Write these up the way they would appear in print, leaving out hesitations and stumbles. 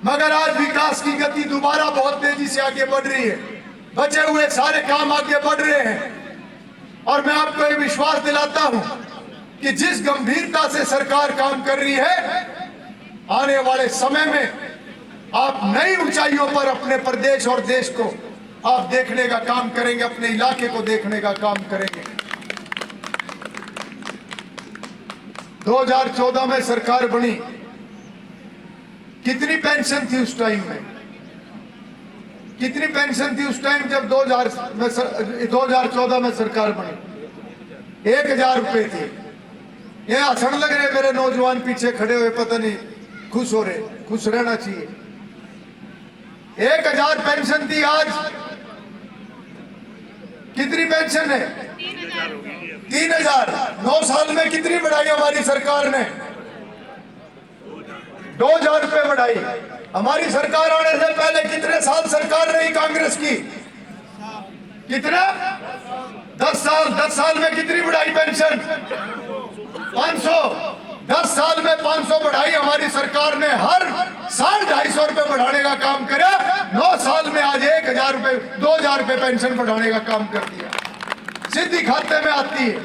मगर आज विकास की गति दोबारा बहुत तेजी से आगे बढ़ रही है। बचे हुए सारे काम आगे बढ़ रहे हैं और मैं आपको ये विश्वास दिलाता हूं कि जिस गंभीरता से सरकार काम कर रही है, आने वाले समय में आप नई ऊंचाइयों पर अपने प्रदेश और देश को आप देखने का काम करेंगे, अपने इलाके को देखने का काम करेंगे। 2014 में सरकार बनी, कितनी पेंशन थी उस टाइम में? कितनी पेंशन थी उस टाइम जब 2014 में सरकार बनी? 1000 रुपए थी। ये हंसने लग रहे मेरे नौजवान पीछे खड़े हुए, पता नहीं खुश हो रहे, खुश रहना चाहिए। 1000 पेंशन थी, आज कितनी पेंशन है? 3000। 9 साल में कितनी बढ़ाई हमारी सरकार ने? 2000 रुपए बढ़ाई। हमारी सरकार आने से पहले कितने साल सरकार रही कांग्रेस की? कितने? 10 साल। 10 साल में कितनी बढ़ाई पेंशन? 500। 10 साल में 500 बढ़ाई हमारी सरकार ने। हर साल 250 रुपए बढ़ाने का काम करे। 9 साल में आज 1000 रुपए 2000 रुपए पेंशन बढ़ाने का काम कर दिया। सीधी खाते में आती है।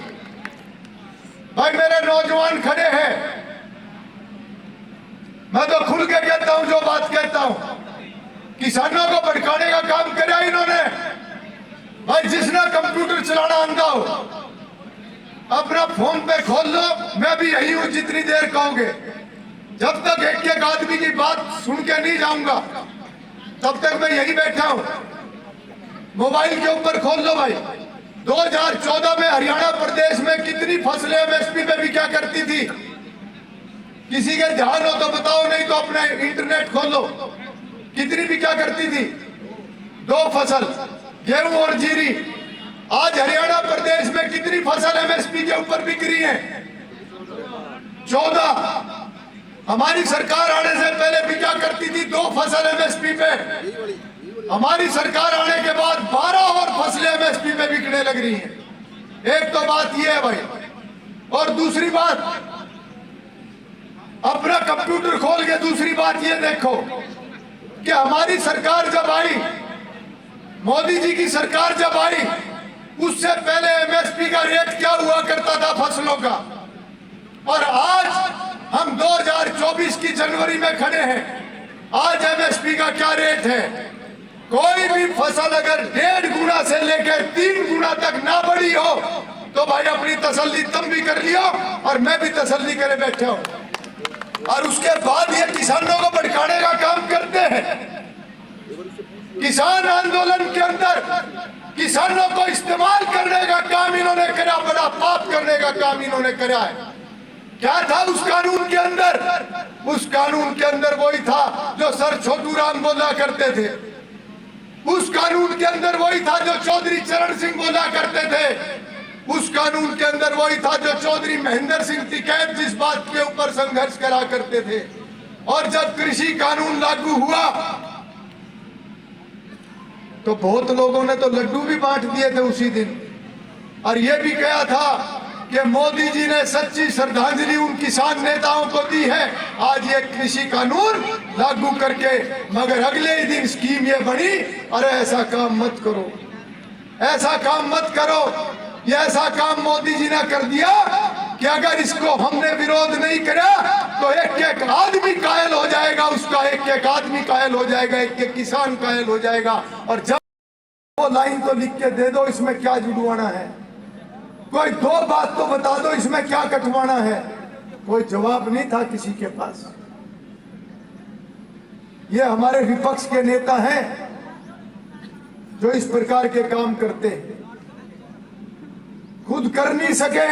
भाई मेरे नौजवान खड़े हैं, मैं तो खुल के कहता हूं जो बात कहता हूं। किसानों को भड़काने का काम किया इन्होंने। भाई जिसने कंप्यूटर चलाना आंदा हो अपना फोन पे खोल लो, मैं भी यही हूं जितनी देर कहोगे। जब तक एक एक आदमी की बात सुन के नहीं जाऊंगा तब तक मैं यही बैठा हूं। मोबाइल के ऊपर खोल लो भाई। 2014 में हरियाणा प्रदेश में कितनी फसलें एमएसपी पे बिका करती थी? किसी के ध्यान हो तो बताओ, नहीं तो अपने इंटरनेट खोलो। कितनी बिका करती थी? 2 फसल, गेहूं और जीरी। आज हरियाणा प्रदेश में कितनी फसल एमएसपी के ऊपर बिक रही है? 14। हमारी सरकार आने से पहले बिका करती थी 2 फसल एमएसपी पे। हमारी सरकार आने के बाद 12 और फसलें एमएसपी पे बिकने लग रही हैं। एक तो बात यह है भाई, और दूसरी बात अपना कंप्यूटर खोल के दूसरी बात ये देखो कि हमारी सरकार जब आई, मोदी जी की सरकार जब आई, उससे पहले एमएसपी का रेट क्या हुआ करता था फसलों का, और आज हम 2024 की जनवरी में खड़े हैं। आज एमएसपी का क्या रेट है? कोई भी फसल अगर 1.5 गुना से लेकर 3 गुना तक ना बढ़ी हो तो भाई अपनी तसल्ली तुम भी कर लियो और मैं भी तसल्ली करे बैठे हूं। और उसके बाद ये किसानों को भड़काने का काम करते हैं। किसान आंदोलन के अंदर किसानों को इस्तेमाल करने का काम इन्होंने करा, बड़ा पाप करने का काम इन्होंने करा है। क्या था उस कानून के अंदर? उस कानून के अंदर वही था जो सर छोटू राम बोला करते थे। उस कानून के अंदर वही था जो चौधरी चरण सिंह बोला करते थे। उस कानून के अंदर वही था जो चौधरी महेंद्र सिंह टिकैत जिस बात के ऊपर संघर्ष करा करते थे। और जब कृषि कानून लागू हुआ तो बहुत लोगों ने तो लड्डू भी बांट दिए थे उसी दिन, और यह भी कहा था कि मोदी जी ने सच्ची श्रद्धांजलि उन किसान नेताओं को दी है आज ये कृषि कानून लागू करके। मगर अगले ही दिन स्कीम ये बनी, अरे ऐसा काम मत करो, ऐसा काम मत करो। ये ऐसा काम मोदी जी ने कर दिया कि अगर इसको हमने विरोध नहीं करा तो एक एक आदमी कायल हो जाएगा, उसका एक एक आदमी कायल हो जाएगा, एक एक किसान कायल हो जाएगा। और जब वो लाइन तो लिख के दे दो, इसमें क्या जुड़वाना है? कोई 2 बात तो बता दो, इसमें क्या कटवाना है? कोई जवाब नहीं था किसी के पास। ये हमारे विपक्ष के नेता हैं जो इस प्रकार के काम करते हैं। खुद कर नहीं सके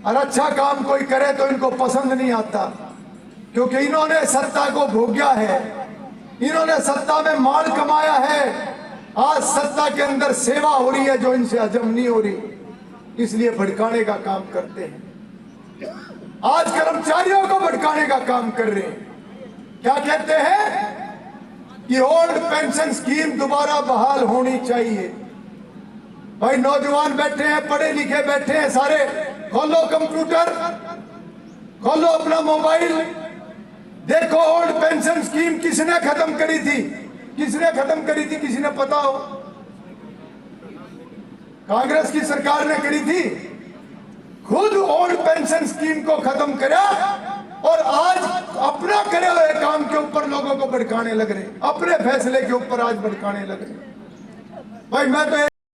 और अच्छा काम कोई करे तो इनको पसंद नहीं आता, क्योंकि इन्होंने सत्ता को भोग्या है, इन्होंने सत्ता में माल कमाया है। आज सत्ता के अंदर सेवा हो रही है जो इनसे हजम नहीं हो रही, इसलिए भड़काने का काम करते हैं। आज कर्मचारियों को भड़काने का काम कर रहे हैं। क्या कहते हैं कि ओल्ड पेंशन स्कीम दोबारा बहाल होनी चाहिए। भाई नौजवान बैठे हैं, पढ़े लिखे बैठे हैं सारे, खोलो कंप्यूटर, खोलो अपना मोबाइल, देखो ओल्ड पेंशन स्कीम किसने खत्म करी थी, किसने खत्म करी थी, किसी ने पता हो? कांग्रेस की सरकार ने करी थी। खुद ओल्ड पेंशन स्कीम को खत्म करा और आज अपना करे हुए काम के ऊपर लोगों को भड़काने लग रहे, अपने फैसले के ऊपर आज भड़काने लग रहे। भाई मैं तो